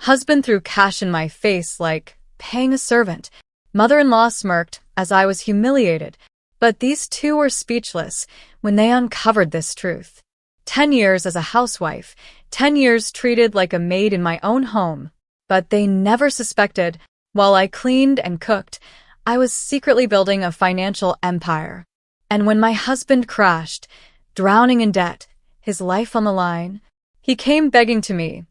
Husband threw cash in my face like paying a servant. Mother-in-law smirked as I was humiliated, but these two were speechless when they uncovered this truth. 10 years as a housewife, 10 years treated like a maid in my own home. But they never suspected, while I cleaned and cooked, I was secretly building a financial empire. And when my husband crashed, drowning in debt, his life on the line, he came begging to me,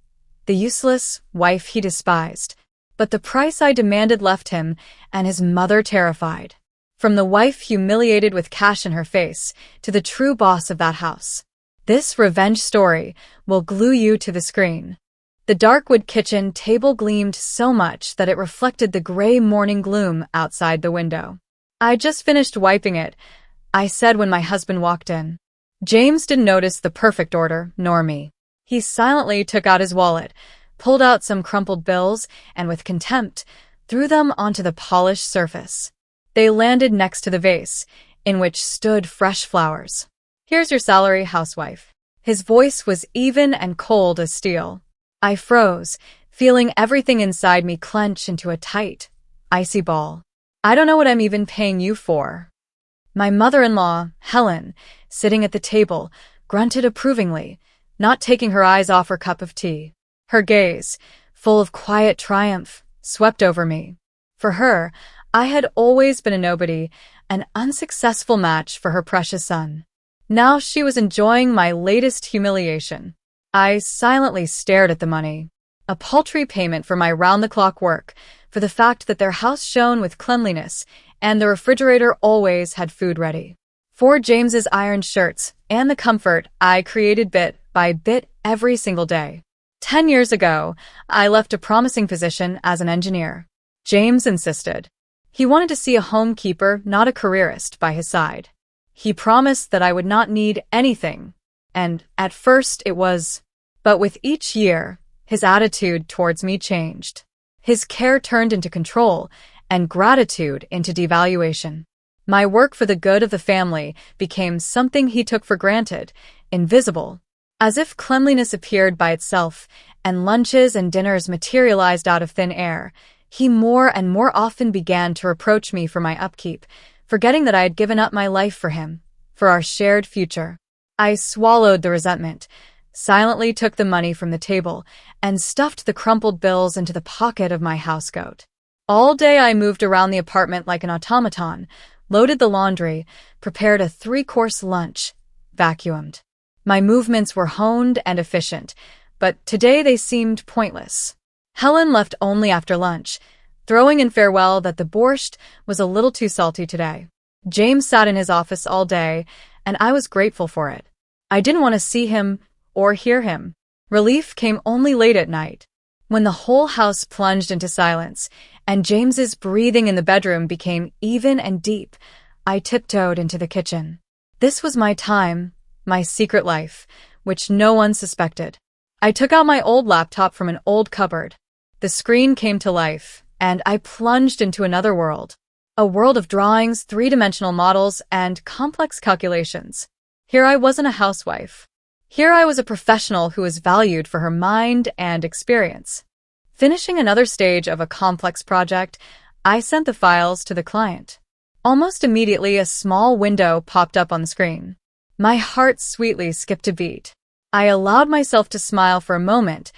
the useless wife he despised. But the price I demanded left him and his mother terrified. From the wife humiliated with cash in her face to the true boss of that house. This revenge story will glue you to the screen. The dark wood kitchen table gleamed so much that it reflected the gray morning gloom outside the window. I just finished wiping it, I said when my husband walked in. James didn't notice the perfect order, nor me. He silently took out his wallet, pulled out some crumpled bills, and with contempt, threw them onto the polished surface. They landed next to the vase, in which stood fresh flowers. Here's your salary, housewife. His voice was even and cold as steel. I froze, feeling everything inside me clench into a tight, icy ball. I don't know what I'm even paying you for. My mother-in-law, Helen, sitting at the table, grunted approvingly, not taking her eyes off her cup of tea. Her gaze, full of quiet triumph, swept over me. For her, I had always been a nobody, an unsuccessful match for her precious son. Now she was enjoying my latest humiliation. I silently stared at the money. A paltry payment for my round-the-clock work, for the fact that their house shone with cleanliness, and the refrigerator always had food ready. For James's ironed shirts, and the comfort I created bit by bit every single day. 10 years ago, I left a promising position as an engineer. James insisted. He wanted to see a homekeeper, not a careerist, by his side. He promised that I would not need anything, and at first it was. But with each year, his attitude towards me changed. His care turned into control, and gratitude into devaluation. My work for the good of the family became something he took for granted, invisible. As if cleanliness appeared by itself, and lunches and dinners materialized out of thin air, he more and more often began to reproach me for my upkeep, forgetting that I had given up my life for him, for our shared future. I swallowed the resentment, silently took the money from the table, and stuffed the crumpled bills into the pocket of my housecoat. All day I moved around the apartment like an automaton, loaded the laundry, prepared a 3-course lunch, vacuumed. My movements were honed and efficient, but today they seemed pointless. Helen left only after lunch, throwing in farewell that the borscht was a little too salty today. James sat in his office all day, and I was grateful for it. I didn't want to see him or hear him. Relief came only late at night, when the whole house plunged into silence, and James's breathing in the bedroom became even and deep. I tiptoed into the kitchen. This was my time, my secret life, which no one suspected. I took out my old laptop from an old cupboard. The screen came to life, and I plunged into another world. A world of drawings, 3-dimensional models, and complex calculations. Here I wasn't a housewife. Here I was a professional who was valued for her mind and experience. Finishing another stage of a complex project, I sent the files to the client. Almost immediately, a small window popped up on the screen. My heart sweetly skipped a beat. I allowed myself to smile for a moment,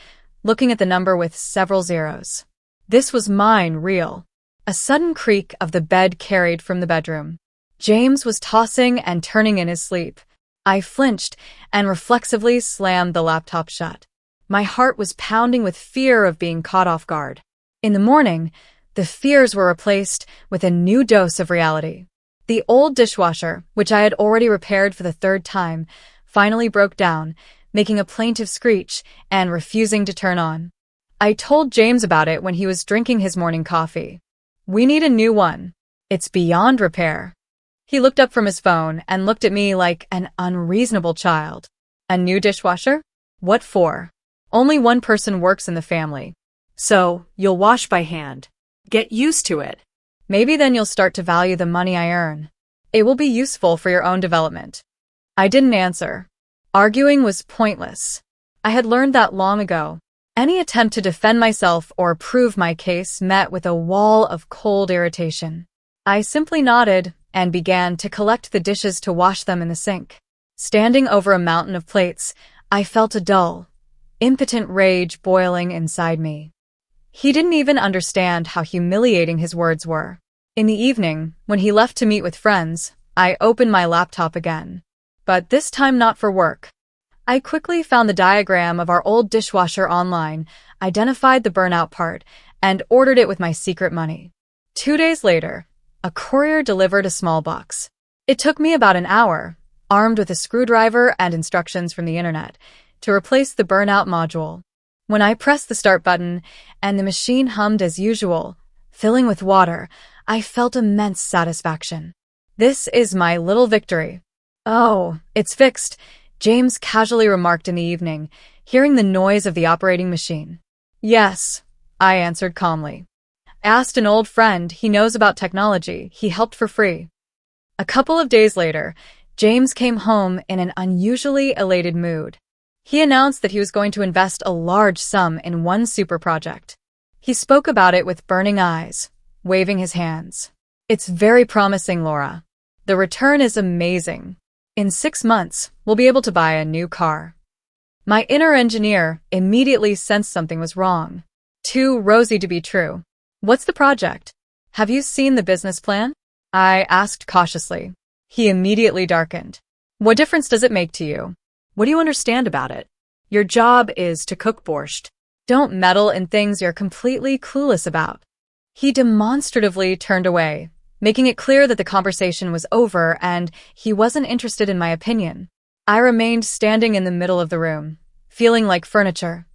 looking at the number with several zeros. This was mine, real. A sudden creak of the bed carried from the bedroom. James was tossing and turning in his sleep. I flinched and reflexively slammed the laptop shut. My heart was pounding with fear of being caught off guard. In the morning, the fears were replaced with a new dose of reality. The old dishwasher, which I had already repaired for the 3rd time, finally broke down, making a plaintive screech and refusing to turn on. I told James about it when he was drinking his morning coffee. We need a new one. It's beyond repair. He looked up from his phone and looked at me like an unreasonable child. A new dishwasher? What for? Only one person works in the family. So, you'll wash by hand. Get used to it. Maybe then you'll start to value the money I earn. It will be useful for your own development. I didn't answer. Arguing was pointless. I had learned that long ago. Any attempt to defend myself or prove my case met with a wall of cold irritation. I simply nodded and began to collect the dishes to wash them in the sink. Standing over a mountain of plates, I felt a dull, impotent rage boiling inside me. He didn't even understand how humiliating his words were. In the evening, when he left to meet with friends, I opened my laptop again. But this time not for work. I quickly found the diagram of our old dishwasher online, identified the burnout part, and ordered it with my secret money. 2 days later, a courier delivered a small box. It took me about an hour, armed with a screwdriver and instructions from the internet, to replace the burnout module. When I pressed the start button and the machine hummed as usual, filling with water, I felt immense satisfaction. This is my little victory. "Oh, it's fixed," James casually remarked in the evening, hearing the noise of the operating machine. "Yes," I answered calmly. I asked an old friend he knows about technology. He helped for free. A couple of days later, James came home in an unusually elated mood. He announced that he was going to invest a large sum in one super project. He spoke about it with burning eyes, waving his hands. "It's very promising, Laura. The return is amazing. In 6 months, we'll be able to buy a new car." My inner engineer immediately sensed something was wrong. Too rosy to be true. "What's the project? Have you seen the business plan?" I asked cautiously. He immediately darkened. "What difference does it make to you? What do you understand about it? Your job is to cook borscht. Don't meddle in things you're completely clueless about." He demonstratively turned away, making it clear that the conversation was over and he wasn't interested in my opinion. I remained standing in the middle of the room, feeling like furniture.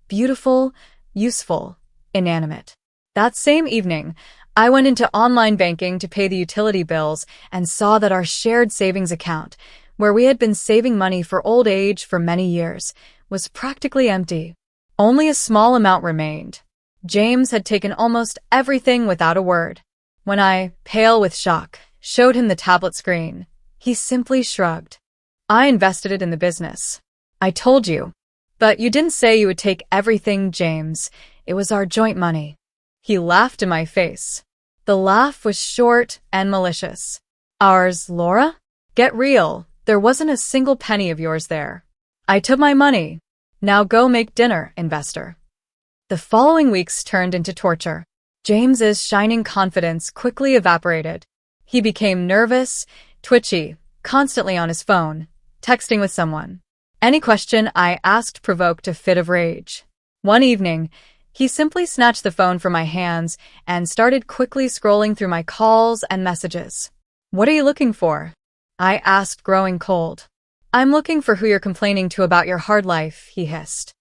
Beautiful, useful, inanimate. That same evening, I went into online banking to pay the utility bills and saw that our shared savings account, where we had been saving money for old age for many years, was practically empty. Only a small amount remained. James had taken almost everything without a word. When I, pale with shock, showed him the tablet screen, he simply shrugged. "I invested it in the business. I told you. But you didn't say you would take everything, James. It was our joint money." He laughed in my face. The laugh was short and malicious. "Ours, Laura? Get real. There wasn't a single penny of yours there. I took my money. Now go make dinner, investor." The following weeks turned into torture. James's shining confidence quickly evaporated. He became nervous, twitchy, constantly on his phone, texting with someone. Any question I asked provoked a fit of rage. One evening, he simply snatched the phone from my hands and started quickly scrolling through my calls and messages. "What are you looking for?" I asked, growing cold. "I'm looking for who you're complaining to about your hard life," he hissed.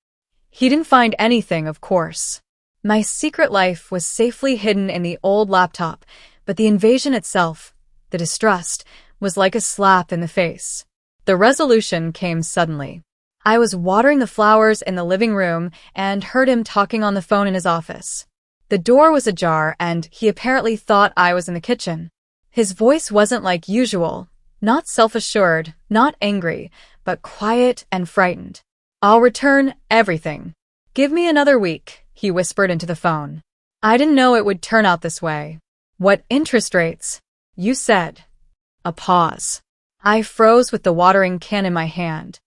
He didn't find anything, of course. My secret life was safely hidden in the old laptop, but the invasion itself, the distrust, was like a slap in the face. The resolution came suddenly. I was watering the flowers in the living room and heard him talking on the phone in his office. The door was ajar and he apparently thought I was in the kitchen. His voice wasn't like usual, not self-assured, not angry, but quiet and frightened. "I'll return everything. Give me another week," he whispered into the phone. I didn't know it would turn out this way. "What interest rates?" "You said." A pause. I froze with the watering can in my hand.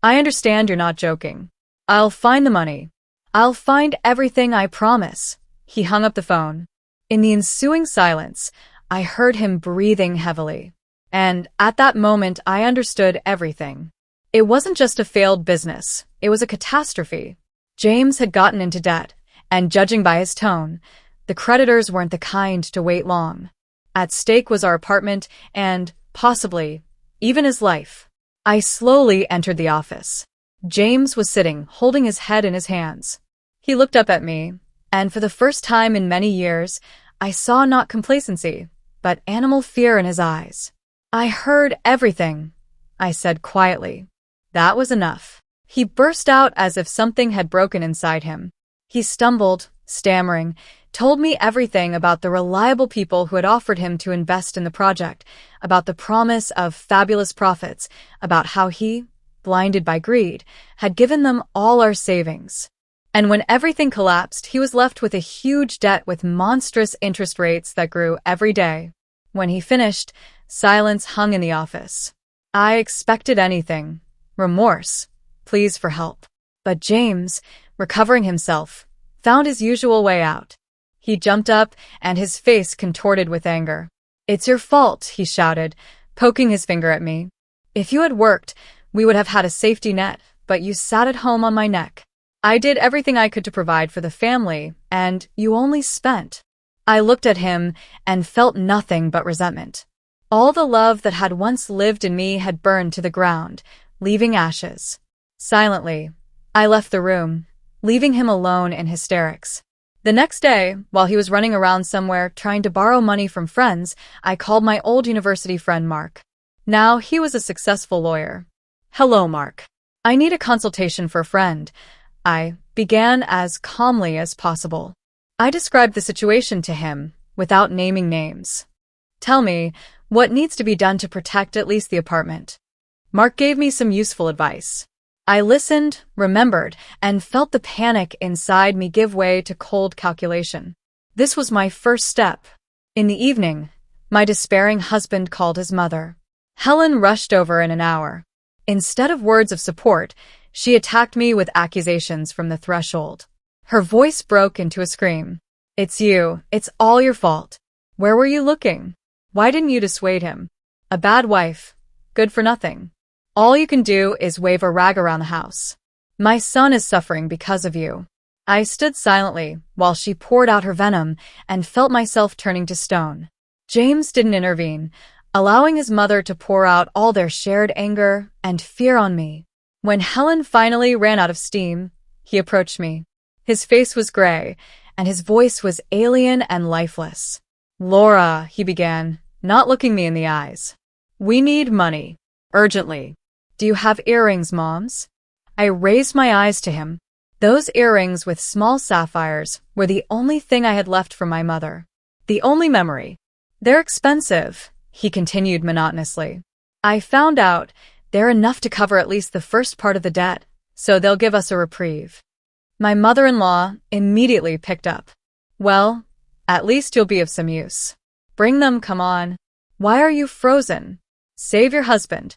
"I understand you're not joking. I'll find the money. I'll find everything, I promise." He hung up the phone. In the ensuing silence, I heard him breathing heavily. And at that moment, I understood everything. It wasn't just a failed business. It was a catastrophe. James had gotten into debt, and judging by his tone, the creditors weren't the kind to wait long. At stake was our apartment and, possibly, even his life. I slowly entered the office. James was sitting, holding his head in his hands. He looked up at me, and for the first time in many years, I saw not complacency, but animal fear in his eyes. "I heard everything," I said quietly. That was enough. He burst out as if something had broken inside him. He stumbled, stammering, told me everything about the reliable people who had offered him to invest in the project, about the promise of fabulous profits, about how he, blinded by greed, had given them all our savings. And when everything collapsed, he was left with a huge debt with monstrous interest rates that grew every day. When he finished, silence hung in the office. I expected anything. Remorse, pleas for help. But James, recovering himself, found his usual way out. He jumped up, and his face contorted with anger. "It's your fault," he shouted, poking his finger at me. "If you had worked, we would have had a safety net, but you sat at home on my neck. I did everything I could to provide for the family, and you only spent." I looked at him and felt nothing but resentment. All the love that had once lived in me had burned to the ground, leaving ashes. Silently, I left the room, leaving him alone in hysterics. The next day, while he was running around somewhere trying to borrow money from friends, I called my old university friend Mark. Now he was a successful lawyer. "Hello, Mark. I need a consultation for a friend," I began as calmly as possible. I described the situation to him, without naming names. "Tell me, what needs to be done to protect at least the apartment?" Mark gave me some useful advice. I listened, remembered, and felt the panic inside me give way to cold calculation. This was my first step. In the evening, my despairing husband called his mother. Helen rushed over in an hour. Instead of words of support, she attacked me with accusations from the threshold. Her voice broke into a scream. "It's you. It's all your fault. Where were you looking? Why didn't you dissuade him? A bad wife. Good for nothing. All you can do is wave a rag around the house. My son is suffering because of you." I stood silently while she poured out her venom and felt myself turning to stone. James didn't intervene, allowing his mother to pour out all their shared anger and fear on me. When Helen finally ran out of steam, he approached me. His face was gray, and his voice was alien and lifeless. "Laura," he began, not looking me in the eyes. "We need money. Urgently. Do you have earrings, Moms?" I raised my eyes to him. Those earrings with small sapphires were the only thing I had left from my mother. The only memory. "They're expensive," he continued monotonously. "I found out they're enough to cover at least the first part of the debt, so they'll give us a reprieve." My mother-in-law immediately picked up. "Well, at least you'll be of some use. Bring them, come on. Why are you frozen? Save your husband."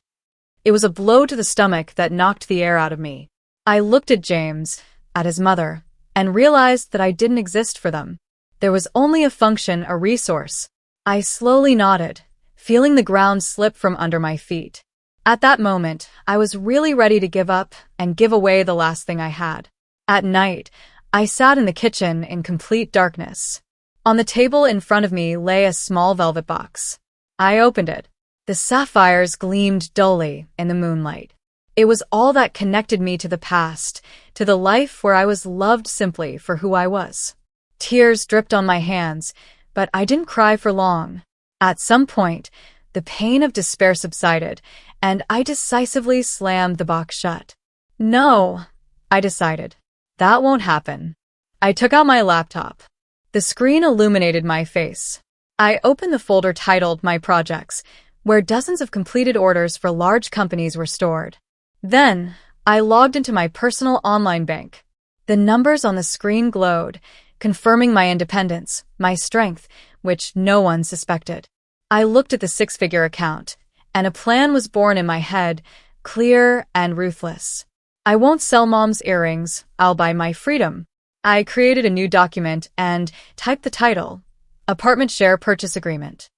It was a blow to the stomach that knocked the air out of me. I looked at James, at his mother, and realized that I didn't exist for them. There was only a function, a resource. I slowly nodded, feeling the ground slip from under my feet. At that moment, I was really ready to give up and give away the last thing I had. At night, I sat in the kitchen in complete darkness. On the table in front of me lay a small velvet box. I opened it. The sapphires gleamed dully in the moonlight. It was all that connected me to the past, to the life where I was loved simply for who I was. Tears dripped on my hands, but I didn't cry for long. At some point, the pain of despair subsided, and I decisively slammed the box shut. "No," I decided. "That won't happen." I took out my laptop. The screen illuminated my face. I opened the folder titled My Projects, where dozens of completed orders for large companies were stored. Then, I logged into my personal online bank. The numbers on the screen glowed, confirming my independence, my strength, which no one suspected. I looked at the six-figure account, and a plan was born in my head, clear and ruthless. I won't sell Mom's earrings, I'll buy my freedom. I created a new document and typed the title, Apartment Share Purchase Agreement.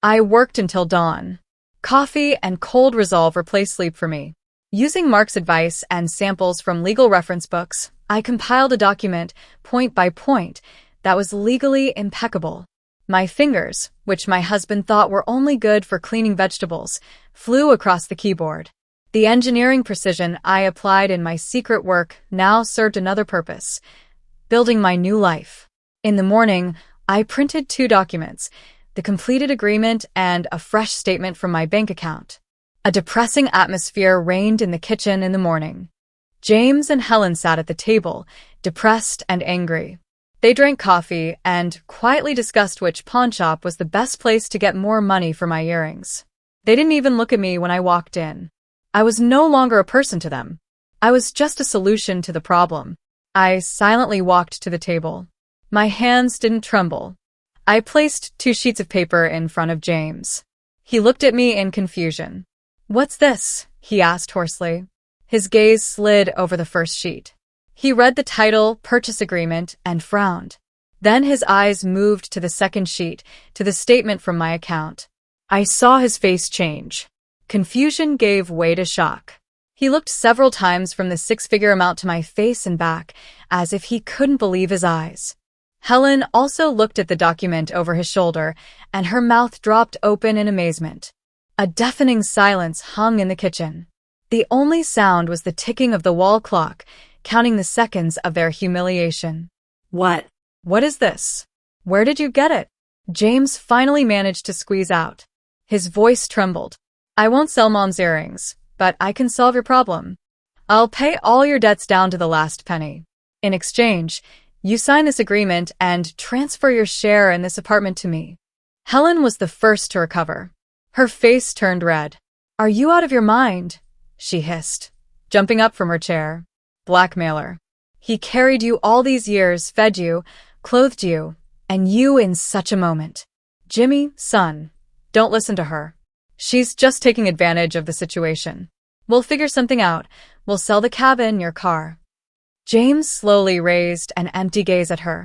I worked until dawn. Coffee and cold resolve replaced sleep for me. Using Mark's advice and samples from legal reference books, I compiled a document, point by point, that was legally impeccable. My fingers, which my husband thought were only good for cleaning vegetables, flew across the keyboard. The engineering precision I applied in my secret work now served another purpose, building my new life. In the morning, I printed 2 documents, the completed agreement and a fresh statement from my bank account. A depressing atmosphere reigned in the kitchen in the morning. James and Helen sat at the table, depressed and angry. They drank coffee and quietly discussed which pawnshop was the best place to get more money for my earrings. They didn't even look at me when I walked in. I was no longer a person to them. I was just a solution to the problem. I silently walked to the table. My hands didn't tremble. I placed 2 sheets of paper in front of James. He looked at me in confusion. "What's this?" he asked hoarsely. His gaze slid over the first sheet. He read the title, Purchase Agreement, and frowned. Then his eyes moved to the second sheet, to the statement from my account. I saw his face change. Confusion gave way to shock. He looked several times from the 6-figure amount to my face and back, as if he couldn't believe his eyes. Helen also looked at the document over his shoulder, and her mouth dropped open in amazement. A deafening silence hung in the kitchen. The only sound was the ticking of the wall clock, counting the seconds of their humiliation. What is this? Where did you get it?" James finally managed to squeeze out. His voice trembled. "I won't sell Mom's earrings, but I can solve your problem. I'll pay all your debts down to the last penny. In exchange, you sign this agreement and transfer your share in this apartment to me." Helen was the first to recover. Her face turned red. "Are you out of your mind?" she hissed, jumping up from her chair. "Blackmailer. He carried you all these years, fed you, clothed you, and you in such a moment. Jimmy, son, don't listen to her. She's just taking advantage of the situation. We'll figure something out. We'll sell the cabin, your car." James slowly raised an empty gaze at her.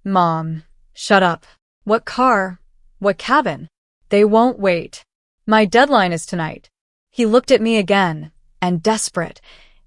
"Mom, shut up. What car? What cabin? They won't wait. My deadline is tonight." He looked at me again, and desperate,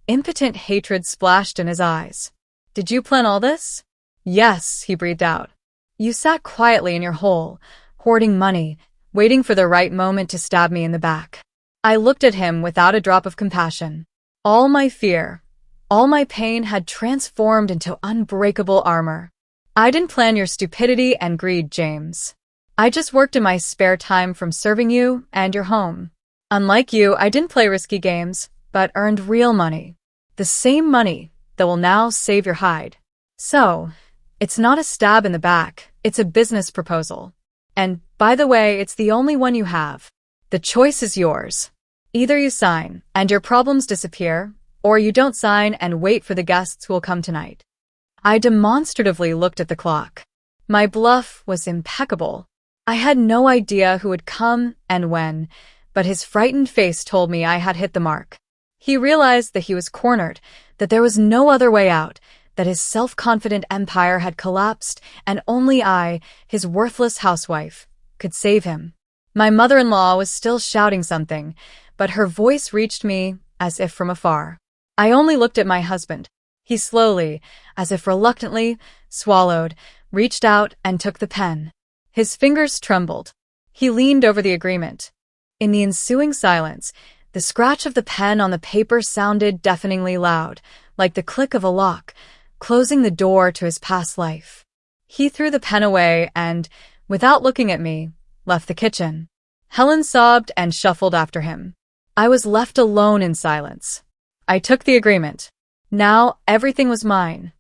impotent hatred splashed in his eyes. "Did you plan all this?" "Yes," he breathed out. "You sat quietly in your hole, hoarding money, waiting for the right moment to stab me in the back." I looked at him without a drop of compassion. All my fear, all my pain had transformed into unbreakable armor. "I didn't plan your stupidity and greed, James. I just worked in my spare time from serving you and your home. Unlike you, I didn't play risky games, but earned real money. The same money that will now save your hide. So, it's not a stab in the back, it's a business proposal. And, by the way, it's the only one you have. The choice is yours. Either you sign, and your problems disappear, or you don't sign and wait for the guests who will come tonight." I demonstratively looked at the clock. My bluff was impeccable. I had no idea who would come and when, but his frightened face told me I had hit the mark. He realized that he was cornered, that there was no other way out, that his self-confident empire had collapsed, and only I, his worthless housewife, could save him. My mother-in-law was still shouting something, but her voice reached me as if from afar. I only looked at my husband. He slowly, as if reluctantly, swallowed, reached out and took the pen. His fingers trembled. He leaned over the agreement. In the ensuing silence, the scratch of the pen on the paper sounded deafeningly loud, like the click of a lock, closing the door to his past life. He threw the pen away and, without looking at me, left the kitchen. Helen sobbed and shuffled after him. I was left alone in silence. I took the agreement. Now everything was mine.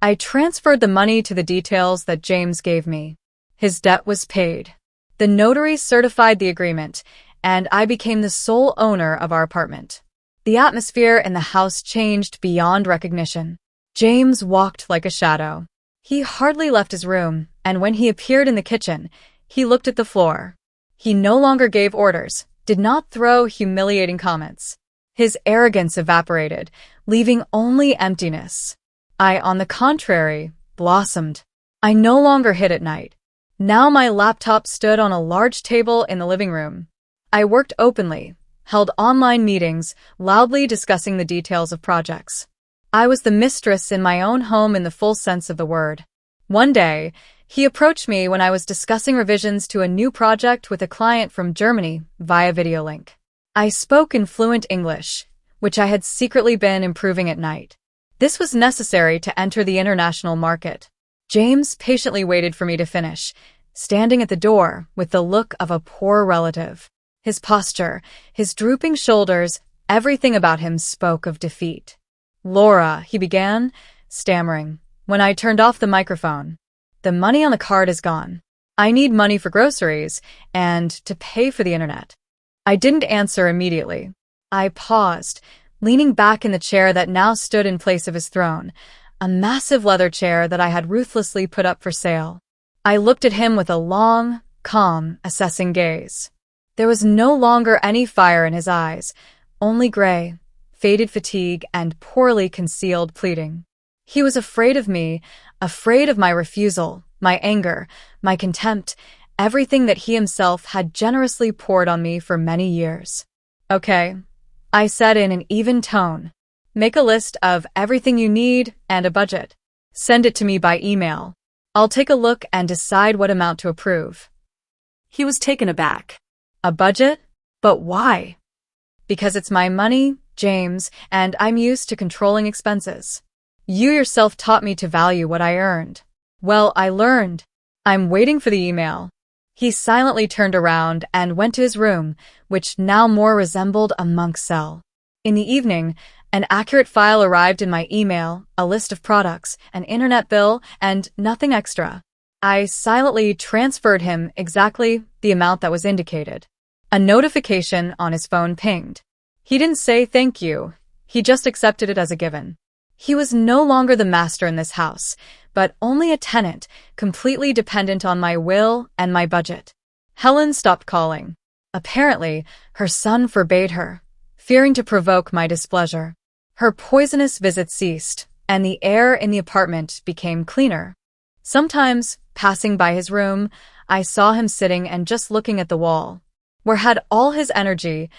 I transferred the money to the details that James gave me. His debt was paid. The notary certified the agreement, and I became the sole owner of our apartment. The atmosphere in the house changed beyond recognition. James walked like a shadow. He hardly left his room, and when he appeared in the kitchen, he looked at the floor. He no longer gave orders, did not throw humiliating comments. His arrogance evaporated, leaving only emptiness. I, on the contrary, blossomed. I no longer hid at night. Now my laptop stood on a large table in the living room. I worked openly, held online meetings, loudly discussing the details of projects. I was the mistress in my own home in the full sense of the word. One day, he approached me when I was discussing revisions to a new project with a client from Germany via video link. I spoke in fluent English, which I had secretly been improving at night. This was necessary to enter the international market. James patiently waited for me to finish, standing at the door with the look of a poor relative. His posture, his drooping shoulders, everything about him spoke of defeat. "Laura," he began, stammering, when I turned off the microphone. "The money on the card is gone. I need money for groceries and to pay for the internet." I didn't answer immediately. I paused, leaning back in the chair that now stood in place of his throne, a massive leather chair that I had ruthlessly put up for sale. I looked at him with a long, calm, assessing gaze. There was no longer any fire in his eyes, only gray, faded fatigue, and poorly concealed pleading. He was afraid of me, afraid of my refusal, my anger, my contempt, everything that he himself had generously poured on me for many years. "Okay," I said in an even tone. "Make a list of everything you need and a budget. Send it to me by email. I'll take a look and decide what amount to approve." He was taken aback. "A budget? But why?" "Because it's my money, James, and I'm used to controlling expenses. You yourself taught me to value what I earned." "Well, I learned. I'm waiting for the email." He silently turned around and went to his room, which now more resembled a monk's cell. In the evening, an accurate file arrived in my email, a list of products, an internet bill, and nothing extra. I silently transferred him exactly the amount that was indicated. A notification on his phone pinged. He didn't say thank you. He just accepted it as a given. He was no longer the master in this house, but only a tenant, completely dependent on my will and my budget. Helen stopped calling. Apparently, her son forbade her, fearing to provoke my displeasure. Her poisonous visits ceased, and the air in the apartment became cleaner. Sometimes, passing by his room, I saw him sitting and just looking at the wall. Where had all his energy,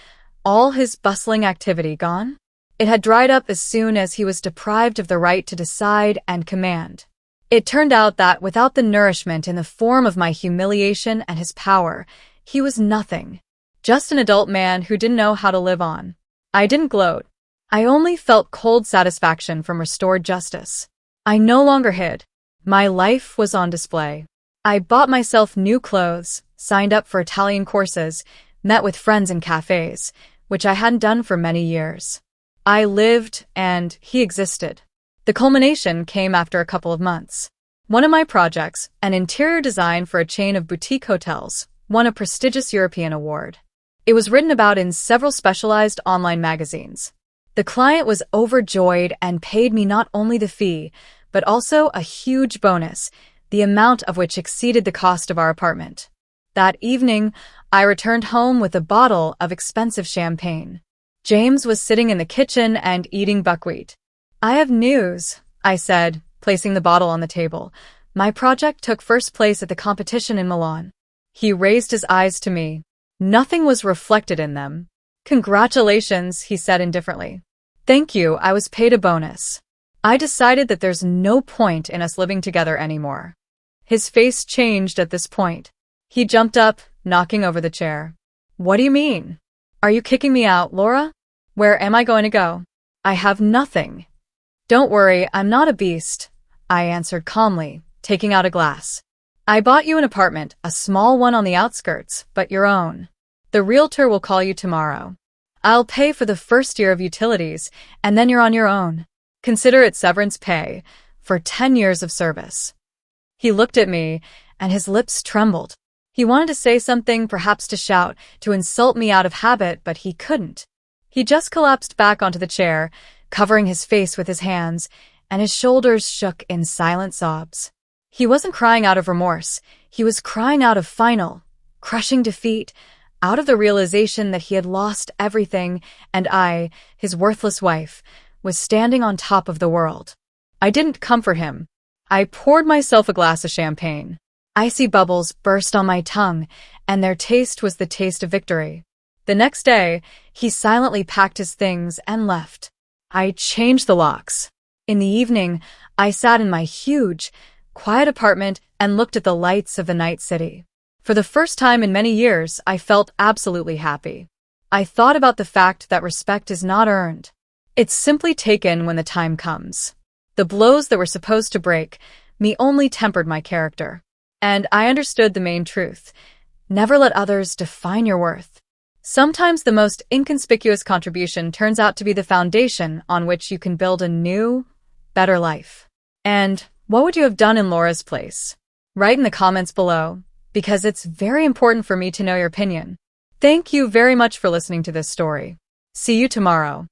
all his bustling activity gone? It had dried up as soon as he was deprived of the right to decide and command. It turned out that without the nourishment in the form of my humiliation and his power, he was nothing. Just an adult man who didn't know how to live on. I didn't gloat. I only felt cold satisfaction from restored justice. I no longer hid. My life was on display. I bought myself new clothes, signed up for Italian courses, met with friends in cafes, which I hadn't done for many years. I lived, and he existed. The culmination came after a couple of months. One of my projects, an interior design for a chain of boutique hotels, won a prestigious European award. It was written about in several specialized online magazines. The client was overjoyed and paid me not only the fee, but also a huge bonus, the amount of which exceeded the cost of our apartment. That evening, I returned home with a bottle of expensive champagne. James was sitting in the kitchen and eating buckwheat. "I have news," I said, placing the bottle on the table. "My project took first place at the competition in Milan." He raised his eyes to me. Nothing was reflected in them. "Congratulations," he said indifferently. "Thank you, I was paid a bonus. I decided that there's no point in us living together anymore." His face changed at this point. He jumped up, knocking over the chair. "What do you mean? Are you kicking me out, Laura? Where am I going to go? I have nothing." "Don't worry, I'm not a beast," I answered calmly, taking out a glass. "I bought you an apartment, a small one on the outskirts, but your own. The realtor will call you tomorrow. I'll pay for the first year of utilities, and then you're on your own. Consider it severance pay for 10 years of service." He looked at me, and his lips trembled. He wanted to say something, perhaps to shout, to insult me out of habit, but he couldn't. He just collapsed back onto the chair, covering his face with his hands, and his shoulders shook in silent sobs. He wasn't crying out of remorse. He was crying out of final, crushing defeat, out of the realization that he had lost everything, and I, his worthless wife, was standing on top of the world. I didn't comfort him. I poured myself a glass of champagne. Icy bubbles burst on my tongue, and their taste was the taste of victory. The next day, he silently packed his things and left. I changed the locks. In the evening, I sat in my huge, quiet apartment and looked at the lights of the night city. For the first time in many years, I felt absolutely happy. I thought about the fact that respect is not earned. It's simply taken when the time comes. The blows that were supposed to break me only tempered my character. And I understood the main truth. Never let others define your worth. Sometimes the most inconspicuous contribution turns out to be the foundation on which you can build a new, better life. And what would you have done in Laura's place? Write in the comments below, because it's very important for me to know your opinion. Thank you very much for listening to this story. See you tomorrow.